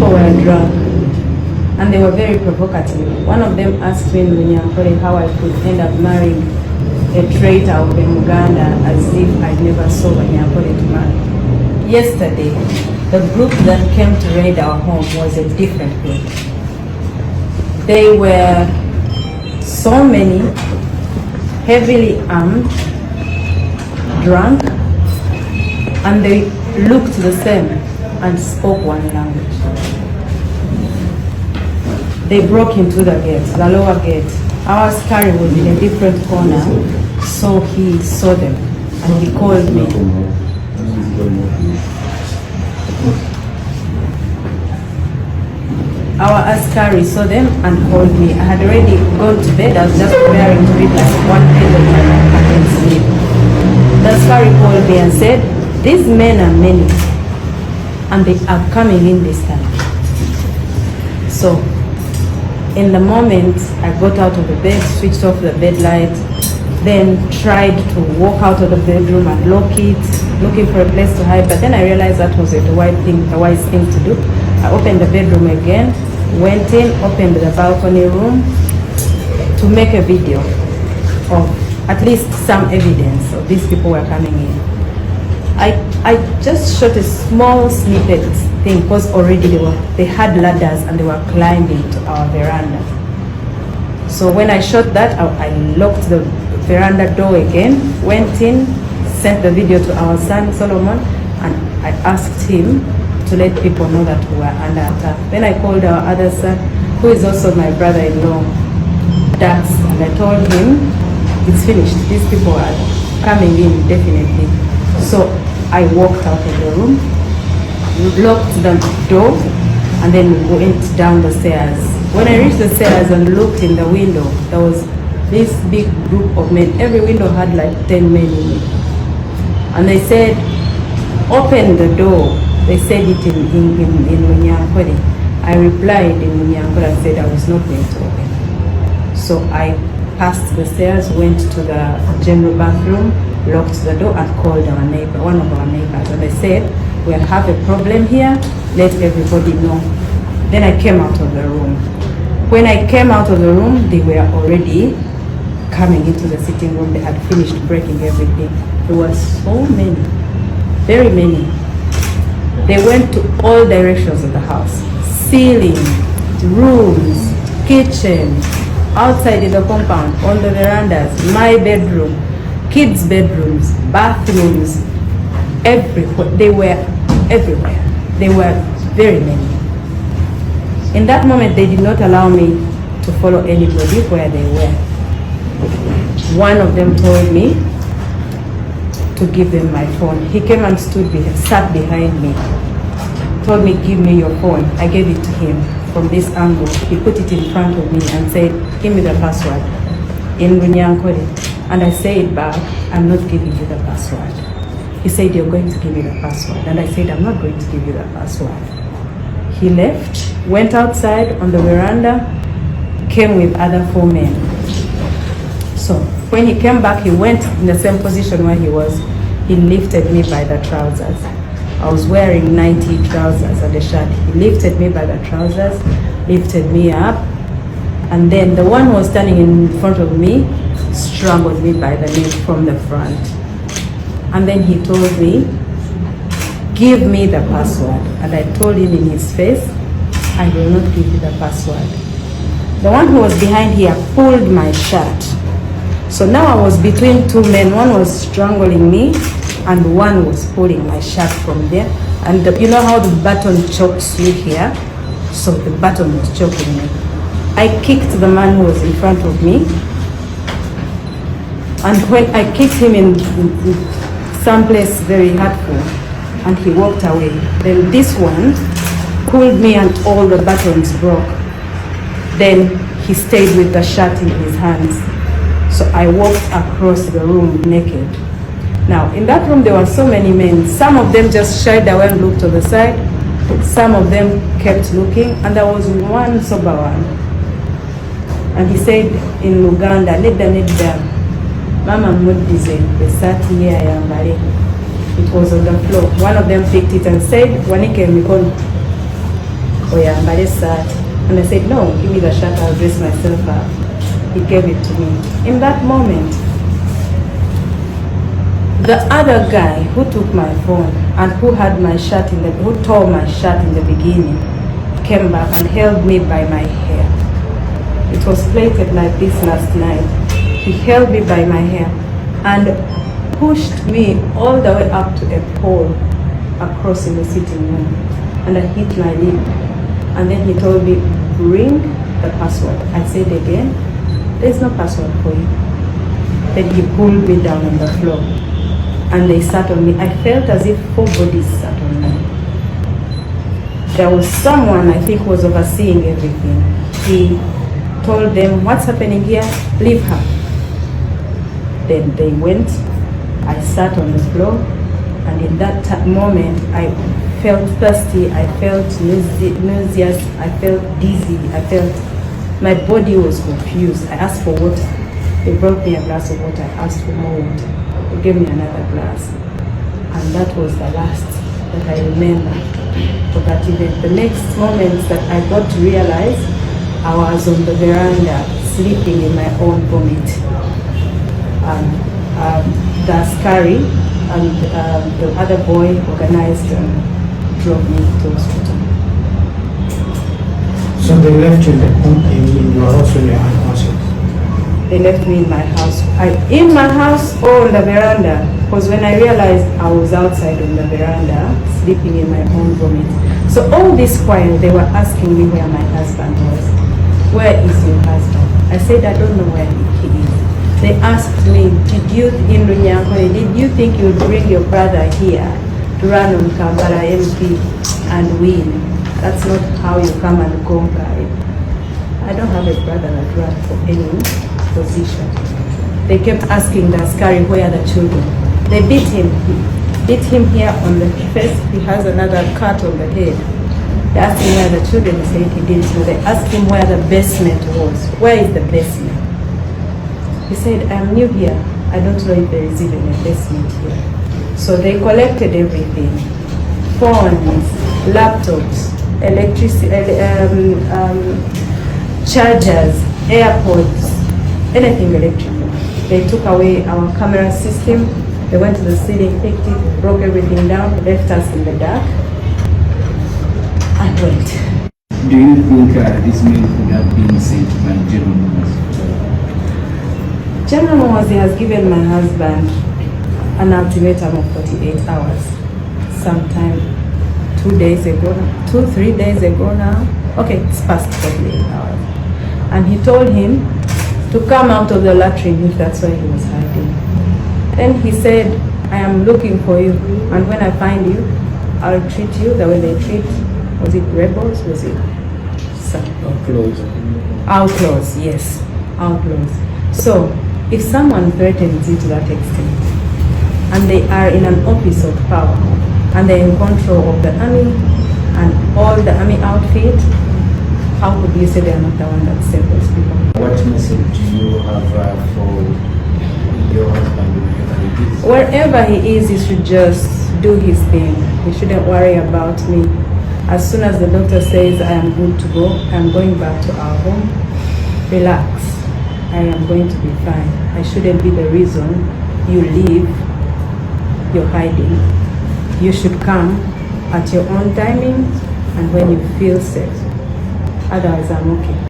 people were drunk and they were very provocative. One of them asked me in Nyankole how I could end up marrying a traitor of Uganda as if I never saw Nyankole to marry. Yesterday, the group that came to raid our home was a different group. They were so many, heavily armed, drunk, and they looked the same and spoke one language. They broke into the gate, the lower gate. Our askari was in a different corner, so he saw them and he called me. Our askari saw them and called me. I had already gone to bed. I was just preparing to read like one page of my book and sleep. The askari called me and said, "These men are many and they are coming in this time." So in the moment I got out of the bed, switched off the bed light, then tried to walk out of the bedroom and lock it, looking for a place to hide, but then I realized that was a wise thing to do. I opened the bedroom again, went in, opened the balcony room to make a video of at least some evidence of these people were coming in. I just shot a small snippet thing because already they had ladders and they were climbing to our veranda. So when I shot that, I locked the veranda door again, went in, sent the video to our son Solomon, and I asked him to let people know that we were under attack. Then I called our other son, who is also my brother-in-law, Dax, and I told him, it's finished, these people are coming in definitely. So I walked out of the room, locked the door, and then went down the stairs. When I reached the stairs and looked in the window, there was this big group of men. Every window had like 10 men in it. And they said, "Open the door." They said it in Munyankole. I replied in Munyankole and said I was not going to open. So I passed the stairs, went to the general bathroom, locked the door and called our neighbor, one of our neighbors, and they said, "We have a problem here, let everybody know." Then I came out of the room. When I came out of the room, they were already coming into the sitting room. They had finished breaking everything. There were so many, very many. They went to all directions of the house, ceiling, rooms, kitchen, outside in the compound, on the verandas, my bedroom, kids' bedrooms, bathrooms, everywhere. They were everywhere. They were very many. In that moment, they did not allow me to follow anybody where they were. One of them told me to give them my phone. He came and sat behind me, told me, "Give me your phone." I gave it to him from this angle. He put it in front of me and said, "Give me the password," in Runyankore. And I said back, "I'm not giving you the password." He said, "You're going to give me the password." And I said, "I'm not going to give you the password." He left, went outside on the veranda, came with other 4 men. So when he came back, he went in the same position where he was. He lifted me by the trousers. I was wearing 90 trousers and a shirt. He lifted me by the trousers, lifted me up, and then the one who was standing in front of me strangled me by the neck from the front. And then he told me, "Give me the password." And I told him in his face, "I will not give you the password." The one who was behind here pulled my shirt. So now I was between 2 men. One was strangling me and one was pulling my shirt from there. And you know how the button chokes you here? So the button was choking me. I kicked the man who was in front of me. And when I kicked him in someplace very hurtful, and he walked away, then this one pulled me and all the buttons broke. Then he stayed with the shirt in his hands. So I walked across the room naked. Now, in that room, there were so many men. Some of them just shied away and looked to the side. Some of them kept looking, and there was one sober one. And he said in Luganda, "Nedda, Mama Mudize, the sati here yambale." It was on the floor. One of them picked it and said, "Wanike mikono." oh yeah, but it's sad. And I said, no, give me the shirt, I'll dress myself up. He gave it to me. In that moment, the other guy who took my phone and who had my shirt who tore my shirt in the beginning, came back and held me by my hair. It was plaited like this last night. He held me by my hair and pushed me all the way up to a pole across in the sitting room, and I hit my lip. And then he told me, bring the password. I said again, there's no password for you. Then he pulled me down on the floor and they sat on me. I felt as if 4 bodies sat on me. There was someone, I think, was overseeing everything. He told them, what's happening here? Leave her. Then they went. I sat on the floor, and in that moment, I felt thirsty, I felt nauseous, I felt dizzy, I felt my body was confused. I asked for water. They brought me a glass of water. I asked for more water. They gave me another glass. And that was the last that I remember of that event. The next moment that I got to realize, I was on the veranda sleeping in my own vomit. The askari and the other boy organized and drove me to hospital. So they left you in your house or your house? They left me in my house. In my house or on the veranda, because when I realized I was outside on the veranda, sleeping in my own vomit. So all this while, they were asking me where my husband was. Where is your husband? I said, I don't know where he is. They asked me, did you think you would bring your brother here to run on Kampala MP and win? That's not how you come and conquer it. I don't have a brother that ran for any position. They kept asking the askari, where are the children? They beat him. Beat him here on the face. He has another cut on the head. They asked him where the children. He said he didn't know. They asked him where the basement was. Where is the basement? He said, I'm new here. I don't know if there is even a basement here. So they collected everything. Phones, laptops, electricity, chargers, AirPods, anything electrical. They took away our camera system. They went to the city, picked it, broke everything down, left us in the dark, and went. Do you think this man could have been sent by General Motors? General Motors has given my husband an ultimatum of 48 hours. Sometime 3 days ago now. Okay, it's past 48 hours. And he told him to come out of the latrine if that's where he was hiding. Then he said, I am looking for you, and when I find you, I'll treat you the way they treat, was it rebels? Was it outlaws? Yes, outlaws. So, if someone threatens you to that extent, and they are in an office of power, and they're in control of the army, and all the army outfit, how could you say they are not the one that saved those people? What message do you have for your husband Wherever he is, he should just do his thing. He shouldn't worry about me. As soon as the doctor says I am good to go, I am going back to our home. Relax. I am going to be fine. I shouldn't be the reason you leave. You're hiding. You should come at your own timing and when you feel safe. Otherwise, I'm okay.